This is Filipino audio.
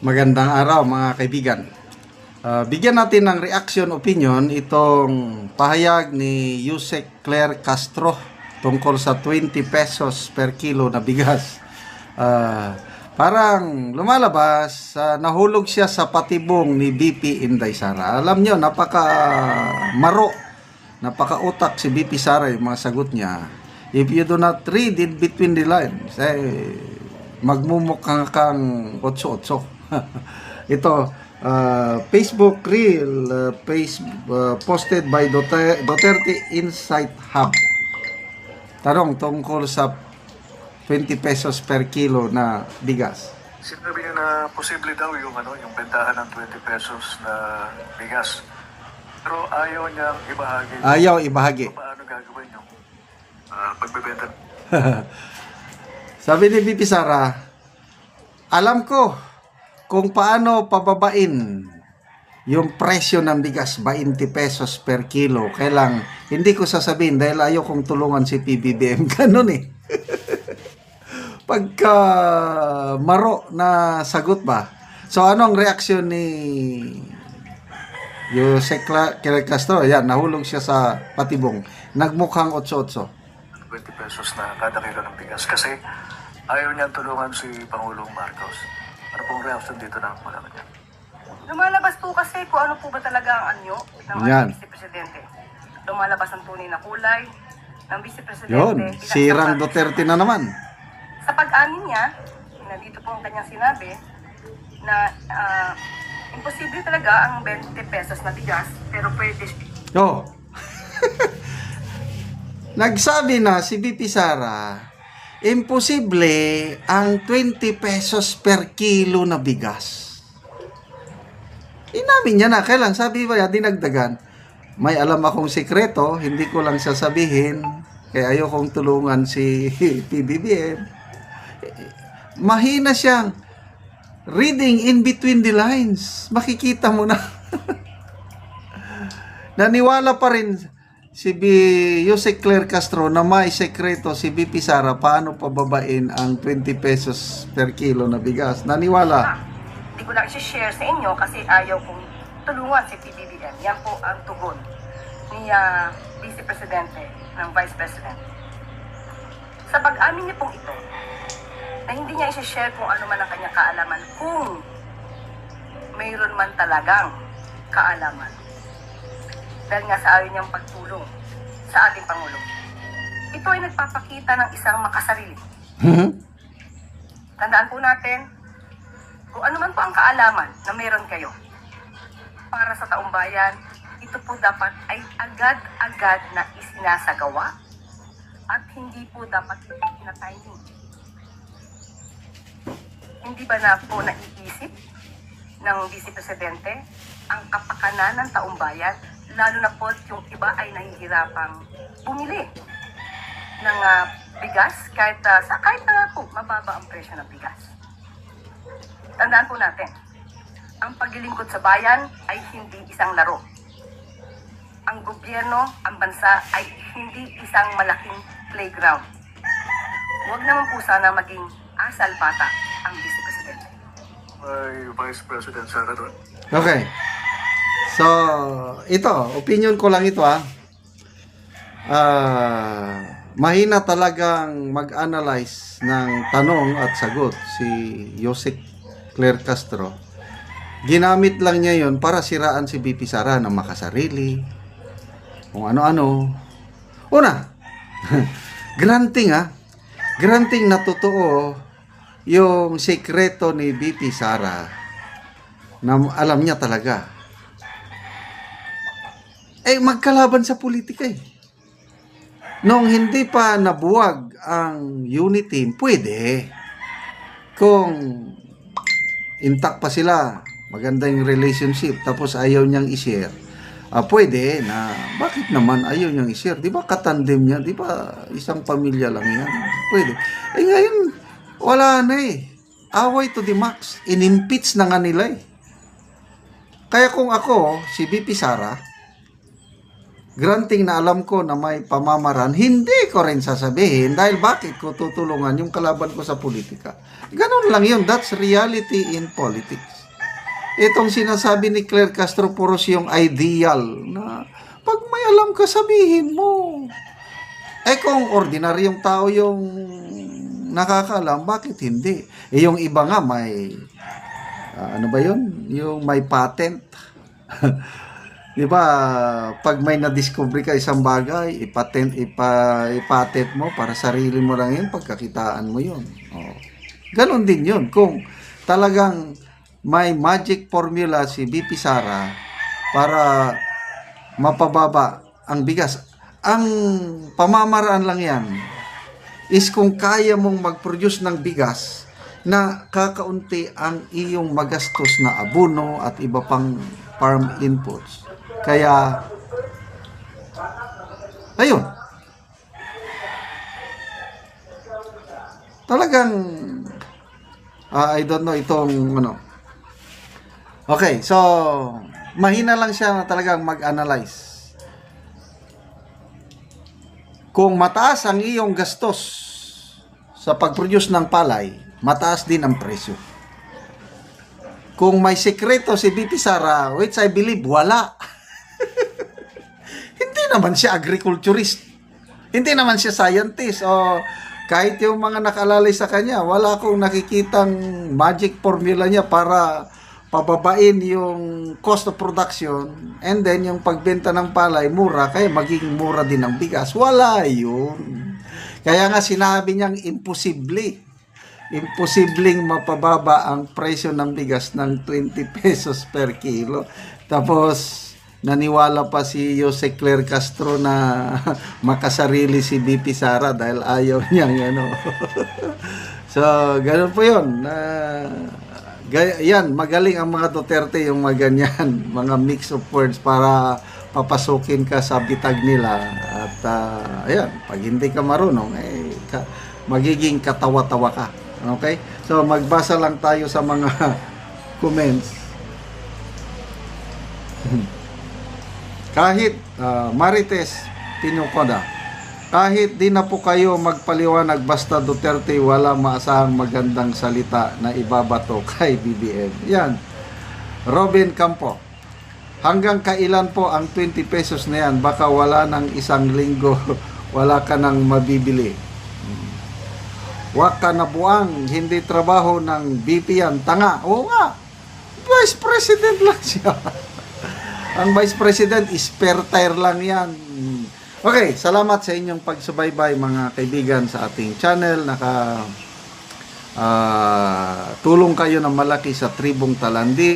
Magandang araw mga kaibigan. Bigyan natin ng reaction opinion itong pahayag ni Yusek Claire Castro tungkol sa 20 pesos per kilo na bigas. Parang lumalabas, nahulog siya sa patibong ni BP Inday Sara. Alam nyo, napaka-utak si BP Sara yung mga sagot niya. If you do not read it between the lines, magmumukhang kang otso-otso. Ito, Facebook Reel, posted by Duterte Insight Hub. Tanong tungkol sa 20 pesos per kilo na bigas. Sinabi niya na posible daw yung bentahan ng 20 pesos na bigas. Pero ayaw niyang ibahagi. Ayaw ibahagi. Paano gagawin yung pagbebenta? Sabi ni BP Sara, alam ko kung paano pababain yung presyo ng bigas, 20 pesos per kilo. Kailang hindi ko sasabihin dahil ayaw kong tulungan si PBBM. Ganun eh. Pagka maro na sagot ba? So anong reaksyon ni Yusek Claire Castro? Yan, nahulog siya sa patibong. Nagmukhang otso-otso. 20 pesos na kada kilo ng bigas kasi ayaw niyang tulungan si Pangulong Marcos. Ano pong reaction dito na malaman niya? Lumalabas po kasi kung ano po ba talaga ang anyo ng ating Vice-Presidente. Lumalabas ang tunay na kulay ng Vice-Presidente. Yun, sirang Duterte na naman. Sa pag-amin niya, nandito po ang kanyang sinabi, na imposible talaga ang 20 pesos na bigas, pero pwede. Oh. Nagsabi na si BP Sara, imposible ang 20 pesos per kilo na bigas. Inamin niya na, kailan sabi ba yan, dinagdagan, may alam akong sikreto, hindi ko lang sasabihin, kaya ayokong tulungan si PBBM. Mahina siyang reading in between the lines. Makikita mo na. Naniwala pa rin si Yusek Claire Castro na may sekreto si BP Sara paano pababain ang 20 pesos per kilo na bigas. Naniwala. Hindi ko lang i-share sa inyo kasi ayaw kong tulungan si PBBM. Yan po ang tugon ni Vice-Presidente ng Vice President. Sa pag-amin niya pong ito, na hindi niya i-share kung ano man ang kanyang kaalaman, kung mayroon man talagang kaalaman. Dahil nga sa ayaw niyang pagtulong sa ating Pangulo. Ito ay nagpapakita ng isang makasarili. Tandaan po natin, kung ano man po ang kaalaman na meron kayo para sa taong bayan, ito po dapat ay agad-agad na isinasagawa at hindi po dapat ina-timing. Hindi ba na po naiisip ng Vice-Presidente ang kapakanan ng taong bayan, lalo na po yung iba ay nahihirapang bumili ng bigas kahit na po mababa ang presyo ng bigas. Tandaan po natin, ang paglilingkod sa bayan ay hindi isang laro. Ang gobyerno, ang bansa ay hindi isang malaking playground. Huwag naman po sana maging asal bata ang Vice-Presidente. May Vice President Sara doon. Okay. So, ito, opinion ko lang ito mahina talagang mag-analyze ng tanong at sagot si Yusek Claire Castro. Ginamit lang niya yon para siraan si BP Sara ng makasarili, kung ano-ano. Una, granting na totoo yung sekreto ni BP Sara na alam niya talaga. Magkalaban sa politika eh. Nung hindi pa nabuwag ang unit team, pwede. Kung intact pa sila, maganda yung relationship, tapos ayaw niyang i-share, pwede na, bakit naman ayaw niyang i-share? Di ba katandem niya? Di ba isang pamilya lang yan? Pwede. Ngayon, wala na eh. Away to the max. In-impeach na nga nila eh. Kaya kung ako, si BP Sara, granting na alam ko na may pamamaraan, hindi ko rin sasabihin dahil bakit ko tutulungan yung kalaban ko sa politika. Ganun lang yun. That's reality in politics. Itong sinasabi ni Claire Castro puros yung ideal na pag may alam ka sabihin mo. Kung ordinaryong tao yung nakakaalam, bakit hindi? Yung iba nga may ano ba yun? Yung may patent. Di ba, pag may na-discover ka isang bagay, ipatent mo para sarili mo lang yun, pagkakitaan mo yun. Oh. Ganon din yun. Kung talagang may magic formula si BP Sara para mapababa ang bigas, ang pamamaraan lang yan is kung kaya mong mag-produce ng bigas na kakaunti ang iyong magastos na abono at iba pang farm inputs. Kaya, ayun. Talagang, I don't know itong, ano. Okay, so, mahina lang siya na talagang mag-analyze. Kung mataas ang iyong gastos sa pag-produce ng palay, mataas din ang presyo. Kung may sekreto si BP Sara, which I believe wala. Hindi naman siya agriculturist. Hindi naman siya scientist. O kahit yung mga nakalalay sa kanya, wala akong nakikitang magic formula niya para pababain yung cost of production and then yung pagbenta ng palay mura, kaya magiging mura din ang bigas. Wala yun. Kaya nga sinabi niyang imposible. Imposibleng mapababa ang presyo ng bigas ng 20 pesos per kilo. Tapos, naniwala pa si Jose Claire Castro na makasarili si BP Sara dahil ayaw niyang ano. So, ganun po yun. Yan, magaling ang mga Duterte yung maganyan, mga mix of words para papasukin ka sa bitag nila. At ayan, pag hindi ka marunong, magiging katawa-tawa ka. Okay? So, magbasa lang tayo sa mga comments. Kahit Marites Pinucoda, kahit di na po kayo magpaliwanag basta Duterte, wala maasahang magandang salita na ibabato kay BBM. Yan. Robin Campo, hanggang kailan po ang 20 pesos na yan? Baka wala ng isang linggo, wala ka nang mabibili. Wag ka na buang, hindi trabaho ng BP yan. Tanga. Oo nga. Vice President lang siya. Ang Vice President, spare tire lang yan. Okay, salamat sa inyong pagsubaybay mga kaibigan sa ating channel. Tulong kayo ng malaki sa Tribong Talandi.